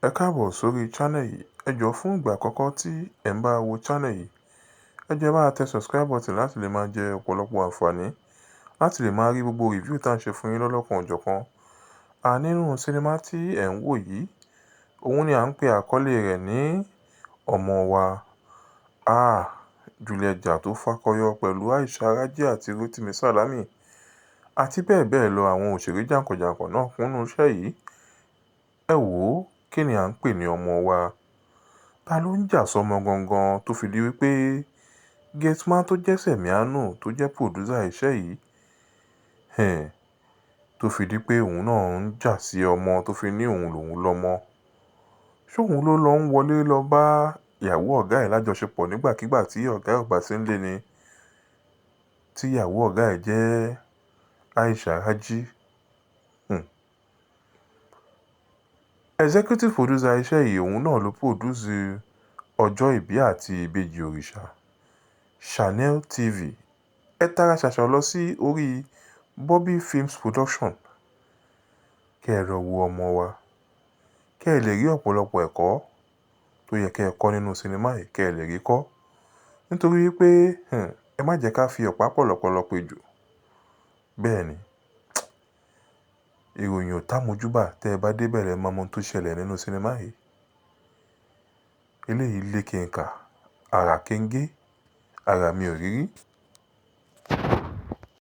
Ẹ káàbọ̀ sórí channel yìí. Ẹ jọ̀ọ́ fún ìgbà àkọ́kọ́ tí ẹ̀ ń bá wo channel yìí, ẹ jẹ́ bá tẹ subscribe button láti lè máa jẹ ọ̀pọ̀lọpọ̀ àǹfààní, láti lè máa rí gbogbo review tá à ń ṣe fún yín lọ́lọ́kan òjọ̀kan. Nínú sinimá tí ẹ̀ ń wò yìí, òun ni à ń pè àkọlé rẹ̀ ní Ọmọ Wa. Juliet tó fakọyọ pẹ̀lú Aisha Raji àti Rotimi Salami àti bẹ́ẹ̀ bẹ́ẹ̀ lọ, àwọn òṣèré jàǹkànjàǹkàn náà kúnnú iṣẹ́ yìí. Ẹ wò ó, kí ni à ń pè ní ọmọ wa? Ta ló ń jà sọmọ gangan tó fi di wípé Gateman tó jẹ́ Sẹ̀míánù tó jẹ́ producer iṣẹ́ yìí, tó fi di pé òun náà ń jà sí ọmọ tó fi ní òun lòun lọ́mọ. Ṣóhun ló lọ ń wọlé lọ bá ìyàwó ọ̀gá ẹ̀ lájọṣepọ̀ nígbàkigbà tí ọ̀gá ẹ̀ ò bá sí nílé ni, tí ìyàwó ọ̀gá ẹ̀ jẹ́ Aisha Raji. Executive producer iṣẹ́ yìí, òun náà ló produce Ọjọ́ Ìbí àti Ìbejì Òrìṣà, Channel TV. Ẹ tara ṣàṣà lọ sí orí Bobby Films Production kẹ́ ẹ lọ wo Ọmọ Wa, kẹ́ ẹ lè rí ọ̀pọ̀lọpọ̀ ẹ̀kọ́ tó yẹ kẹ́ ẹ kọ́ nínú sinimá yìí, kẹ́ ẹ lè rí kọ́. Nítorí wípé ẹ má jẹ́ ká fi ọ̀pá pọ̀lọ̀pọ̀lọ̀ ejò. Bẹ́ẹ̀ ni, ìròyìn ò támojúbà, tẹ́ ẹ bá débẹ̀ lẹ máa mọ ohun tó ṣẹlẹ̀ nínú sinimá yìí. Eléyìí lékè nkà, àrà kéńgé, àrà mi ò rí rí.